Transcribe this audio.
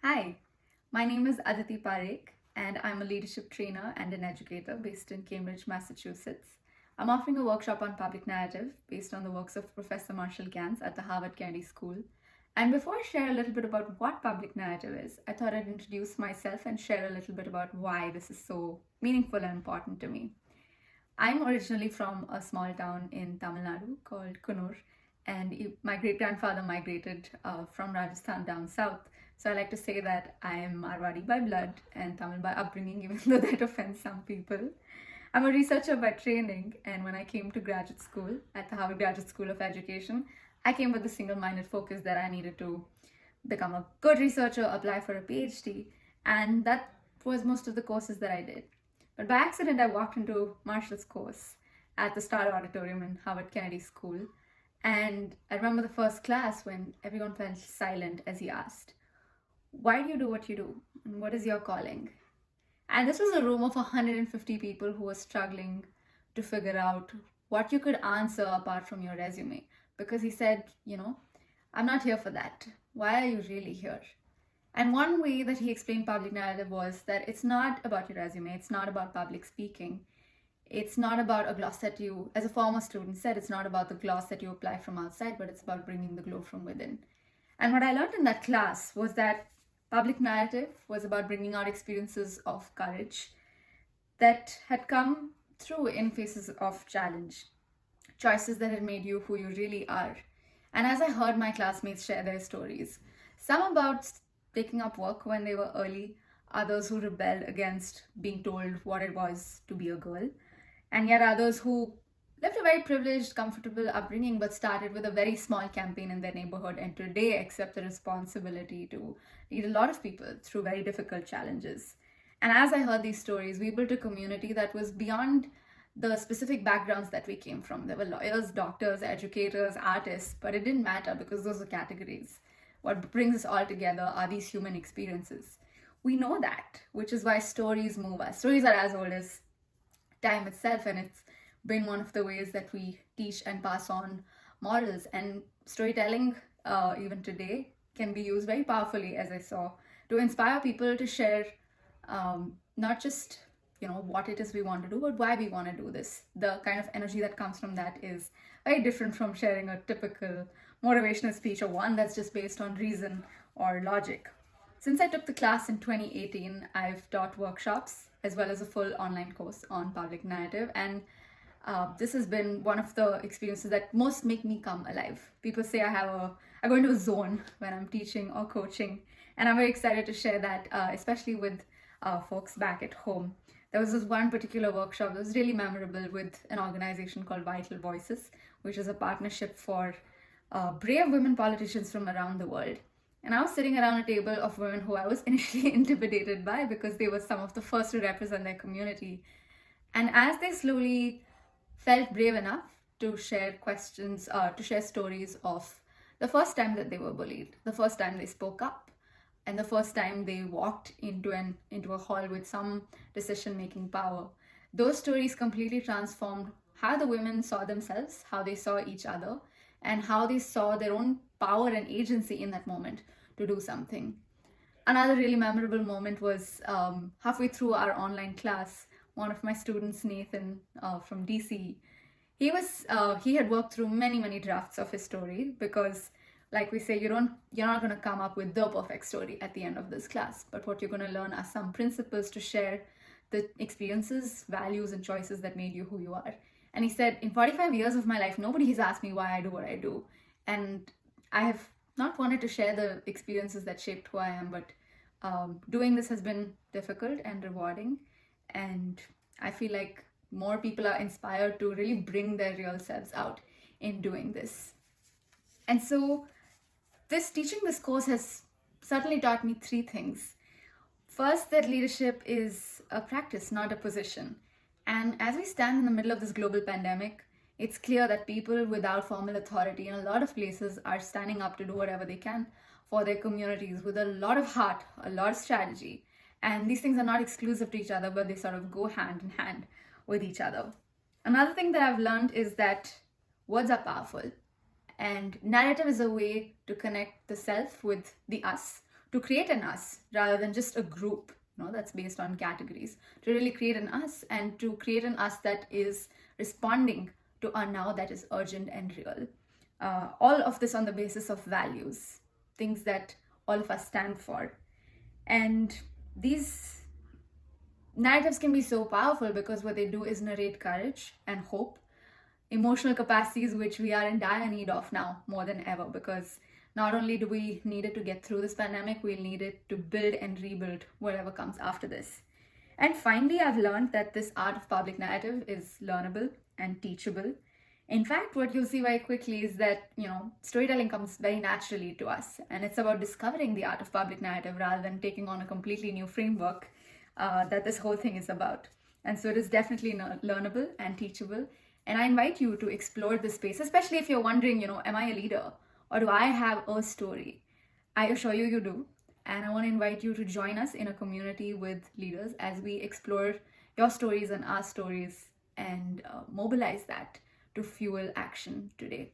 Hi, my name is Aditi Parekh, and I'm a leadership trainer and an educator based in Cambridge, Massachusetts. I'm offering a workshop on public narrative based on the works of Professor Marshall Ganz at the Harvard Kennedy School. And before I share a little bit about what public narrative is, I thought I'd introduce myself and share a little bit about why this is so meaningful and important to me. I'm originally from a small town in Tamil Nadu called Kunur, and my great grandfather migrated from Rajasthan down south. So I like to say that I am Marwadi by blood and Tamil by upbringing, even though that offends some people. I'm a researcher by training, and when I came to graduate school at the Harvard Graduate School of Education, I came with the single minded focus that I needed to become a good researcher, apply for a PhD, and that was most of the courses that I did. But by accident, I walked into Marshall's course at the Star Auditorium in Harvard Kennedy School. And I remember the first class when everyone fell silent as he asked, "Why do you do what you do? And what is your calling?" And this was a room of 150 people who were struggling to figure out what you could answer apart from your resume. Because he said, I'm not here for that. Why are you really here? And one way that he explained public narrative was that it's not about your resume, it's not about public speaking. It's not about a gloss that you, as a former student said, it's not about the gloss that you apply from outside, but it's about bringing the glow from within. And what I learned in that class was that public narrative was about bringing out experiences of courage that had come through in faces of challenge, choices that had made you who you really are. And as I heard my classmates share their stories, some about taking up work when they were early, others who rebelled against being told what it was to be a girl, and yet others who lived a very privileged, comfortable upbringing but started with a very small campaign in their neighborhood and today accept the responsibility to lead a lot of people through very difficult challenges. And as I heard these stories, we built a community that was beyond the specific backgrounds that we came from. There were lawyers, doctors, educators, artists, but it didn't matter because those are categories. What brings us all together are these human experiences. We know that, which is why stories move us. Stories are as old as time itself, and it's been one of the ways that we teach and pass on morals. And storytelling, even today, can be used very powerfully, as I saw, to inspire people to share not just what it is we want to do, but why we want to do this. The kind of energy that comes from that is very different from sharing a typical motivational speech or one that's just based on reason or logic. Since I took the class in 2018, I've taught workshops as well as a full online course on public narrative, and this has been one of the experiences that most make me come alive. People say I go into a zone when I'm teaching or coaching, and I'm very excited to share that, especially with folks back at home. There was this one particular workshop that was really memorable with an organization called Vital Voices, which is a partnership for brave women politicians from around the world. And I was sitting around a table of women who I was initially intimidated by because they were some of the first to represent their community. And as they slowly felt brave enough to share questions, to share stories of the first time that they were bullied, the first time they spoke up, and the first time they walked into a hall with some decision-making power, those stories completely transformed how the women saw themselves, how they saw each other, and how they saw their own power and agency in that moment to do something. Another really memorable moment was halfway through our online class, one of my students, Nathan, from DC, he had worked through many drafts of his story because, like we say, you're not going to come up with the perfect story at the end of this class, but what you're going to learn are some principles to share the experiences, values, and choices that made you who you are. And he said, in 45 years of my life, nobody has asked me why I do what I do. And I have not wanted to share the experiences that shaped who I am, but doing this has been difficult and rewarding. And I feel like more people are inspired to really bring their real selves out in doing this. And so teaching this course has certainly taught me three things. First, that leadership is a practice, not a position. And as we stand in the middle of this global pandemic, it's clear that people without formal authority in a lot of places are standing up to do whatever they can for their communities with a lot of heart, a lot of strategy. And these things are not exclusive to each other, but they sort of go hand in hand with each other. Another thing that I've learned is that words are powerful. And narrative is a way to connect the self with the us, to create an us rather than just a group, that's based on categories, to really create an us and to create an us that is responding to a now that is urgent and real. All of this on the basis of values, things that all of us stand for. And these narratives can be so powerful because what they do is narrate courage and hope, emotional capacities which we are in dire need of now more than ever, because not only do we need it to get through this pandemic, we'll need it to build and rebuild whatever comes after this. And finally, I've learned that this art of public narrative is learnable and teachable. In fact, what you'll see very quickly is that, storytelling comes very naturally to us, and it's about discovering the art of public narrative rather than taking on a completely new framework that this whole thing is about. And so it is definitely learnable and teachable. And I invite you to explore this space, especially if you're wondering, am I a leader or do I have a story? I assure you, you do. And I want to invite you to join us in a community with leaders as we explore your stories and our stories and mobilize that to fuel action today.